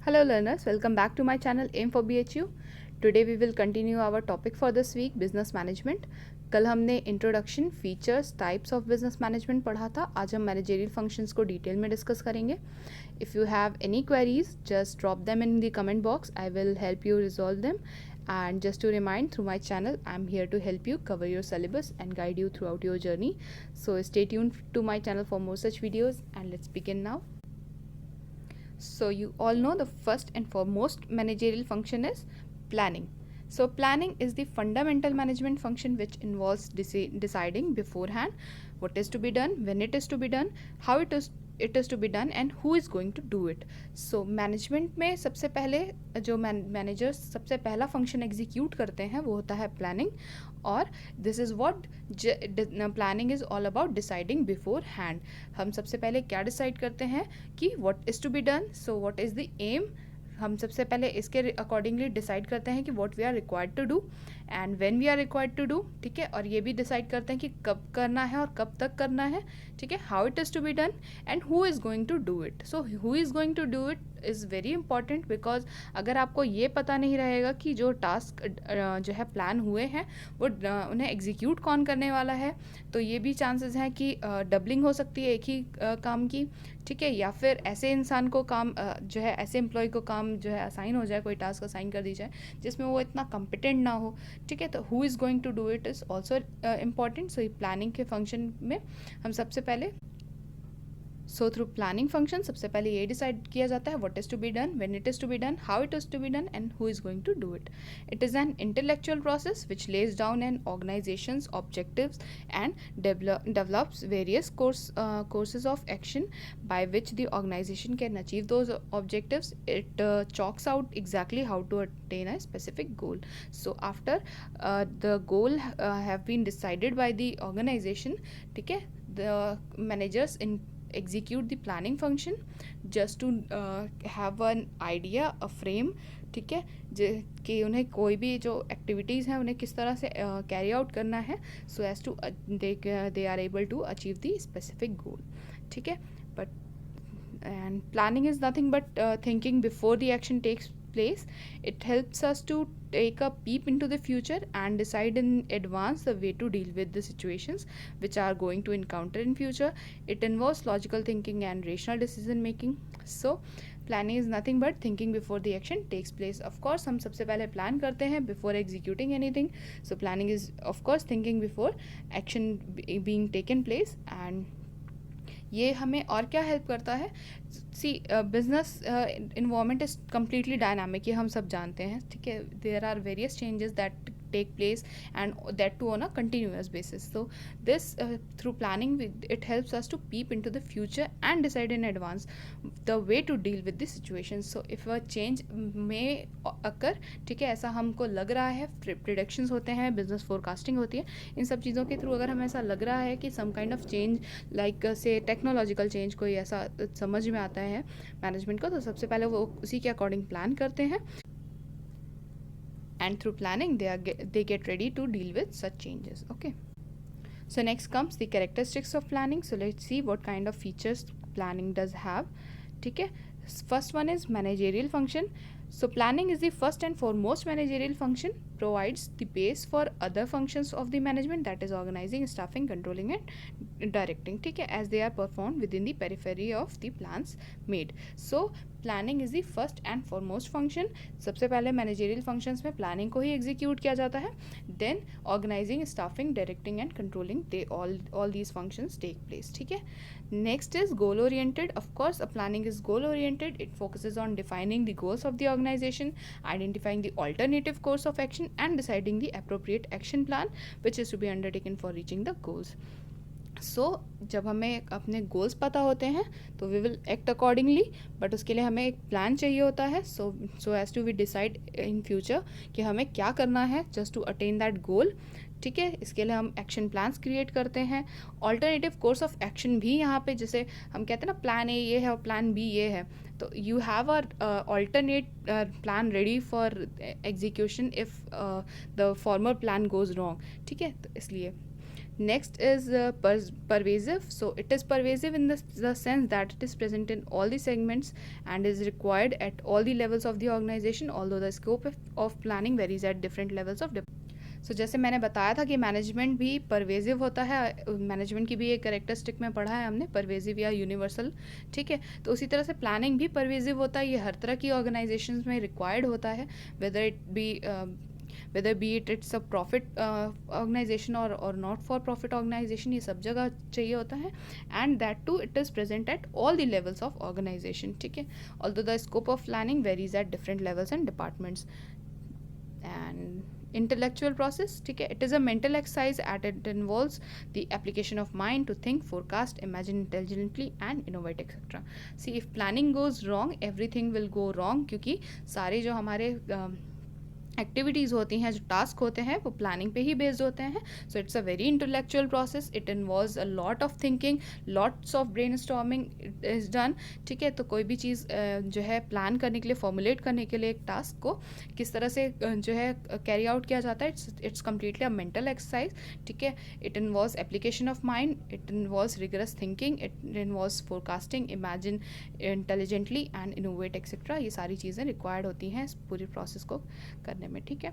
Hello learners, welcome back to my channel Aim for BHU. Today we will continue our topic for this week, business management. कल हमने introduction, features, types of business management पढ़ा था. आज हम managerial functions को detail में discuss करेंगे. If you have any queries just drop them in the comment box. I will help you resolve them. And just to remind, through my channel I'm here to help you cover your syllabus and guide you throughout your journey. So stay tuned to my channel for more such videos, and let's begin now. So you all know the first and foremost managerial function is planning. So planning is the fundamental management function which involves deciding beforehand what is to be done, when it is to be done, how it is to be done, and who is going to do it. So management में सबसे पहले जो managers सबसे पहला function execute करते हैं वो होता है planning. और this is what planning is all about, deciding beforehand. हम सबसे पहले क्या decide करते हैं कि what is to be done, so what is the aim. हम सबसे पहले इसके अकॉर्डिंगली डिसाइड करते हैं कि what we are required to do and when we are required to do. ठीक है, और ये भी डिसाइड करते हैं कि कब करना है और कब तक करना है. ठीक है, how it is to be done and who is going to do it. So who is going to do it is very important, because अगर आपको ये पता नहीं रहेगा कि जो टास्क जो है प्लान हुए हैं वो उन्हें एग्जीक्यूट कौन करने वाला है, तो ये भी चांसेस हैं कि डबलिंग हो सकती है एक ही काम की. ठीक है, या फिर ऐसे इंसान को काम जो है ऐसे एम्प्लॉय को काम जो है असाइन हो जाए, कोई टास्क असाइन कर दी जाए जिसमें वो इतना कॉम्पिटेंट ना हो. ठीक है, तो who is going to do it is also important. So planning के फंक्शन में हम सबसे पहले थ्रू प्लानिंग फंक्शन सबसे पहले ये डिसाइड किया जाता है what is to be done, when it is to be done, how it is to be done, and who is going to do it. It is an intellectual process which lays down an organisation's objectives and develops various courses of action by which the organization can achieve those objectives. It chalks out exactly how to attain a specific goal. So after the goal have been decided by the organization, ठीक है, the managers execute the planning function just to have an idea, a frame. ठीक है, कि उन्हें कोई भी जो activities हैं उन्हें किस तरह से कैरी आउट करना है, so as to they are able to achieve the specific goal. ठीक है, but and planning is nothing but thinking before the action takes place. It helps us to take a peep into the future and decide in advance the way to deal with the situations which are going to encounter in future. It involves logical thinking and rational decision making. So planning is nothing but thinking before the action takes place. Of course हम सबसे पहले plan करते हैं before executing anything. So planning is of course thinking before action being taken place. And ये हमें और क्या help करता है. See business environment is completely dynamic, ये हम सब जानते हैं. ठीक है, there are various changes that take place and that too on a continuous basis. So this through planning it helps us to peep into the future and decide in advance the way to deal with the situation. So if a change may occur, ठीक है, ऐसा हमको लग रहा है, predictions होते हैं, business forecasting होती है, इन सब चीज़ों के थ्रू अगर हमें ऐसा लग रहा है कि some kind of change like say technological change कोई ऐसा समझ में आता है मैनेजमेंट को, तो सबसे पहले वो उसी के अकॉर्डिंग प्लान करते हैं. And through planning they get ready to deal with such changes. Okay, so next comes the characteristics of planning. So let's see what kind of features planning does have. ठीक है, first one is managerial function. So planning is the first and foremost managerial function, provides the base for other functions of the management, that is organizing, staffing, controlling and directing. ठीक है, as they are performed within the periphery of the plans made. So planning is the first and foremost function. सबसे पहले managerial functions में planning को ही execute किया जाता है. Then organising, staffing, directing and controlling, they all these functions take place. ठीक है, next is goal oriented. Of course a planning is goal oriented. It focuses on defining the goals of the organisation, identifying the alternative course of action and deciding the appropriate action plan which is to be undertaken for reaching the goals. So जब हमें अपने goals पता होते हैं तो we will act accordingly, but उसके लिए हमें एक प्लान चाहिए होता है. So as to we decide in future कि हमें क्या करना है just to attain that goal. ठीक है, इसके लिए हम एक्शन प्लान्स क्रिएट करते हैं. ऑल्टरनेटिव कोर्स ऑफ एक्शन भी यहाँ पे, जैसे हम कहते हैं ना प्लान ए ये है और प्लान बी ये है, तो you have alternate plan ready for execution if the former plan goes wrong. ठीक है, तो इसलिए Next is pervasive. So it is pervasive in the sense that it is present in all the segments and is required at all the levels of the organization, although the scope of planning varies at different levels of सो जैसे मैंने बताया था कि management भी pervasive होता है, management की भी एक कैरेक्टरिस्टिक में पढ़ा है हमने, परवेजिव या यूनिवर्सल, ठीक है। तो उसी तरह से प्लानिंग भी परवेजिव होता है, ये हर तरह की ऑर्गेनाइजेशंस में रिक्वायर्ड होता है, whether be it it's a profit organization or not for profit organization, ये सब जगह चाहिए होता है, and that too it is present at all the levels of organization, ठीक है। although the scope of planning varies at different levels and departments. And intellectual process, ठीक है, it is a mental exercise and it involves the application of mind to think, forecast, imagine intelligently and innovate etc. See, if planning goes wrong, everything will go wrong, क्योंकि सारे जो हमारे activities होती हैं, जो task होते हैं, वो प्लानिंग पे ही बेस्ड होते हैं. So it's a very intellectual process. It involves a lot of thinking, lots of brain storming is done. ठीक है, तो कोई भी चीज़ जो है प्लान करने के लिए, फॉर्मुलेट करने के लिए एक टास्क को किस तरह से जो है कैरी आउट किया जाता है, it's completely a mental exercise. ठीक है, it involves application of mind, it involves rigorous thinking, it involves forecasting, imagine intelligently and innovate etcetera. ये सारी चीज़ें रिक्वायर्ड होती हैं इस पूरी प्रोसेस को करने में. ठीक है,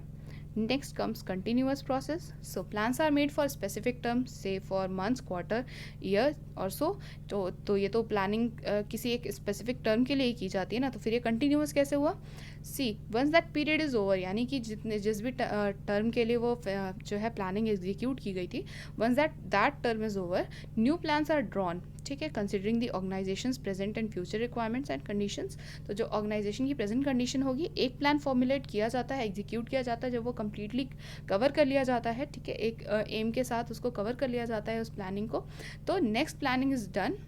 next comes continuous process. So plans are made for specific terms, say for months, quarter, year और सो. तो ये तो प्लानिंग किसी एक स्पेसिफिक टर्म के लिए ही की जाती है ना, तो फिर ये कंटिन्यूअस कैसे हुआ? See, once that period is over, यानी कि जिस भी टर्म के लिए वो जो है प्लानिंग एग्जीक्यूट की गई थी, once that term is over, new plans are drawn. ठीक है, considering the organisation's present and future requirements and conditions. तो जो ऑर्गेनाइजेशन की प्रेजेंट कंडीशन होगी, एक प्लान फॉर्मुलेट किया जाता है, एग्जीक्यूट किया जाता है, जब वो कम्प्लीटली कवर कर लिया जाता है, ठीक है, एक एम के साथ उसको कवर कर लिया जाता है उस प्लानिंग को, तो next planning is done.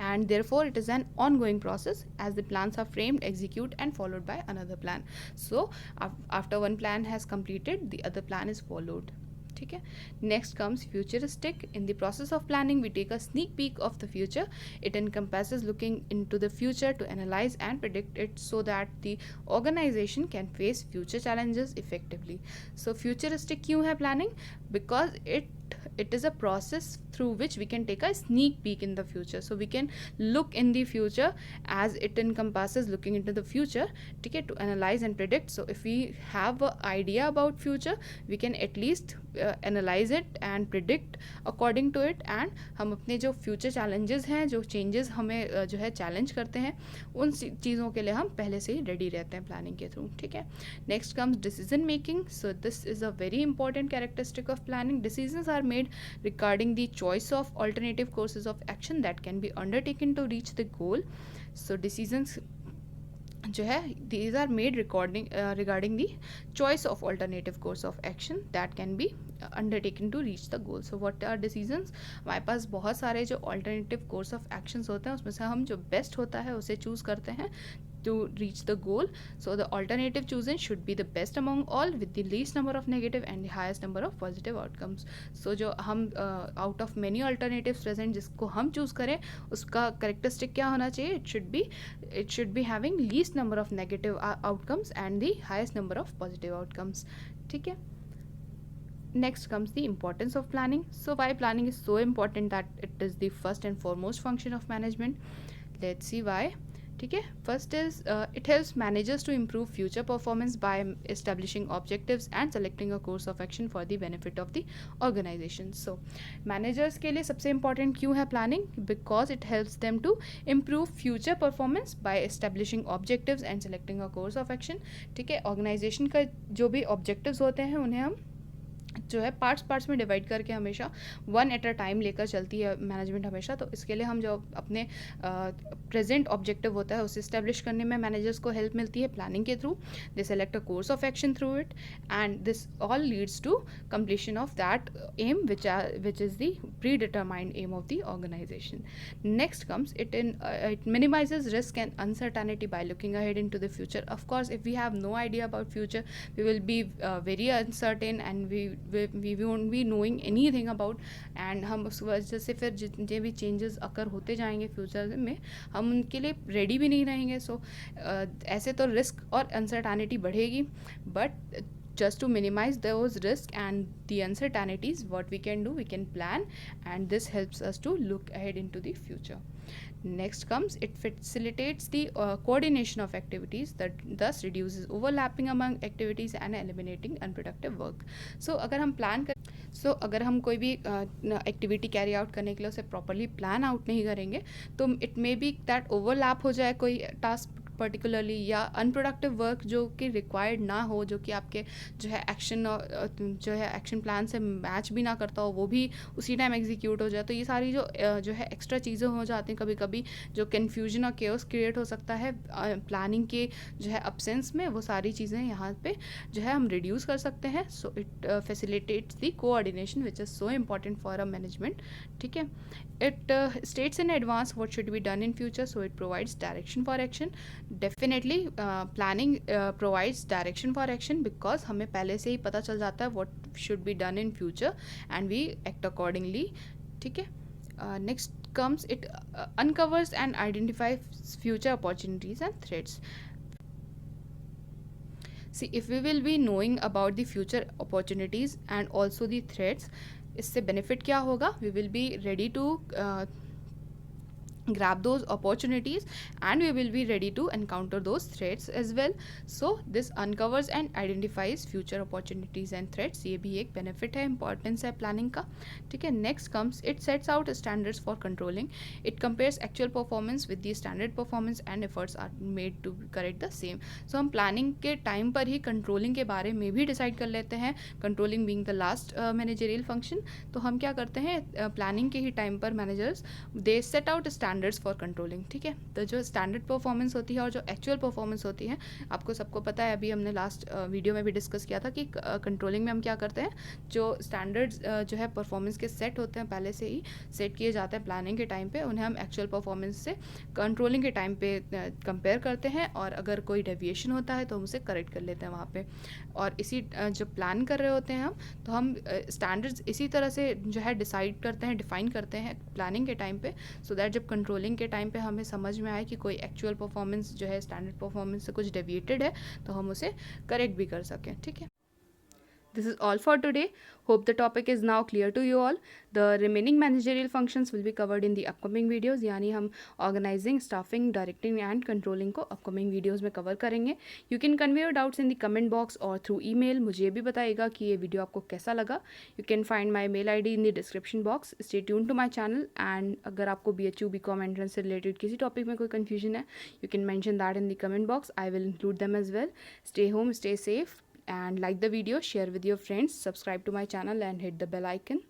And therefore it is an ongoing process, as the plans are framed, executed and followed by another plan. So after one plan has completed, the other plan is followed. ठीक है, next comes futuristic. In the process of planning we take a sneak peek of the future. It encompasses looking into the future to analyze and predict it so that the organization can face future challenges effectively. So futuristic क्यों है planning? Because it is a process through which we can take a sneak peek in the future. So we can look in the future, as it encompasses looking into the future, ठीक है, to analyze and predict. So if we have an idea about future, we can at least analyze it and predict according to it, and हम अपने जो future challenges हैं, जो changes हमें जो है challenge करते हैं, उन चीज़ों के लिए हम पहले से ही ready रहते हैं planning के through. ठीक है, next comes decision making. So this is a very important characteristic of planning. Decisions are made regarding the choice of alternative courses of action that can be undertaken to reach the goal. So decisions जो है, these are made regarding the choice of alternative course of action that can be undertaken to reach the goal. So what are decisions? हमारे पास बहुत सारे जो alternative course of actions होते हैं, उसमें से हम जो best होता है उसे choose करते हैं to reach the goal. So the alternative chosen should be the best among all, with the least number of negative and the highest number of positive outcomes. So जो हम out of many alternatives present जिसको हम choose करें, उसका characteristic क्या होना चाहिए? It should be having least number of negative outcomes and the highest number of positive outcomes. ठीक है, next comes the importance of planning. So why planning is so important that it is the first and foremost function of management? Let's see why. ठीक है, first is it helps managers to improve future performance by establishing objectives and selecting a course of action for the benefit of the organisation. So managers के लिए सबसे important क्यों है planning? Because it helps them to improve future performance by establishing objectives and selecting a course of action. ठीक है, organisation का जो भी ऑब्जेक्टिव्स होते हैं उन्हें हम जो है पार्ट्स में डिवाइड करके हमेशा वन एट अ टाइम लेकर चलती है मैनेजमेंट हमेशा. तो इसके लिए हम जो अपने प्रेजेंट ऑब्जेक्टिव होता है उसे इस्टेब्लिश करने में मैनेजर्स को हेल्प मिलती है प्लानिंग के through. They select a course of action through it and this all leads to completion of that aim which is the predetermined aim of the organization. Next comes it minimizes risk and uncertainty by looking ahead into the future. Of course, if we have no idea about future, we will be very uncertain and we won't be knowing anything about, and हम उस वजह से फिर जितने भी changes अकर होते जाएंगे future में, हम उनके लिए रेडी भी नहीं रहेंगे. सो ऐसे तो रिस्क और अनसर्टेनिटी बढ़ेगी, but just to minimize those risks and the uncertainties, what we can do, we can plan, and this helps us to look ahead into the future. Next comes, it facilitates the coordination of activities, that thus reduces overlapping among activities and eliminating unproductive work. So अगर हम plan कर अगर हम कोई भी activity carry out करने के लिए उसे प्रॉपरली प्लान आउट नहीं करेंगे तो it may be that overlap हो जाए कोई टास्क पर्टिकुलरली, या अनप्रोडक्टिव वर्क जो कि रिक्वायर्ड ना हो, जो कि आपके जो है एक्शन प्लान से मैच भी ना करता हो, वो भी उसी टाइम एग्जीक्यूट हो जाए। तो ये सारी जो है एक्स्ट्रा चीज़ें हो जाती हैं कभी कभी, जो कन्फ्यूजन और केओस क्रिएट हो सकता है प्लानिंग के जो है अब्सेंस में, वो सारी चीज़ें यहाँ पे जो है हम रिड्यूस कर सकते हैं। So it facilitates the coordination which is so important for a management. ठीक है, it states in advance what should be done in future, so it provides direction for action. Definitely planning provides direction for action because हमें पहले से ही पता चल जाता है what should be done in future and we act accordingly. ठीक है, next comes, it uncovers and identifies future opportunities and threats. See, if we will be knowing about the future opportunities and also the threats, इससे benefit क्या होगा, we will be ready to grab those opportunities and we will be ready to encounter those threats as well. So this uncovers and identifies future opportunities and threats. ये भी एक benefit है, importance है planning का। ठीक है, next comes, it sets out standards for controlling. It compares actual performance with the standard performance and efforts are made to correct the same. So हम planning के time पर ही controlling के बारे में भी decide कर लेते हैं, controlling being the last managerial function. तो हम क्या करते हैं, planning के ही time पर managers they set out standards for controlling. ठीक है, तो जो स्टैंडर्ड परफॉर्मेंस होती है और जो एक्चुअल परफॉर्मेंस होती है, आपको सबको पता है, अभी हमने लास्ट वीडियो में भी डिस्कस किया था कि कंट्रोलिंग में हम क्या करते हैं, जो स्टैंडर्ड्स जो है परफॉर्मेंस के सेट होते हैं, पहले से ही सेट किए जाते हैं प्लानिंग के टाइम पे, उन्हें हम एक्चुअल परफॉर्मेंस से कंट्रोलिंग के टाइम पे कंपेयर करते हैं, और अगर कोई डेविएशन होता है तो हम उसे करेक्ट कर लेते हैं वहाँ पे। और इसी जब प्लान कर रहे होते हैं हम, तो हम स्टैंडर्ड्स इसी तरह से जो है डिसाइड करते हैं, डिफाइन करते हैं प्लानिंग के टाइम पे, सो दैट जब कंट्रोलिंग के टाइम पे हमें समझ में आए कि कोई एक्चुअल परफॉर्मेंस जो है स्टैंडर्ड परफॉर्मेंस से कुछ डेविएटेड है, तो हम उसे करेक्ट भी कर सकें। ठीक है, this is all for today. Hope the topic is now clear to you all. The remaining managerial functions will be covered in the upcoming videos, यानी हम organizing, staffing, directing and controlling को upcoming videos में cover करेंगे। You can convey your doubts in the comment box or through email. मुझे भी बताइएगा कि ये वीडियो आपको कैसा लगा। You can find my mail ID in the description box. Stay tuned to my channel, and अगर आपको BHU BCom entrance से related किसी topic में कोई confusion है, you can mention that in the comment box. I will include them as well. Stay home, stay safe, and like the video, share with your friends, subscribe to my channel and hit the bell icon.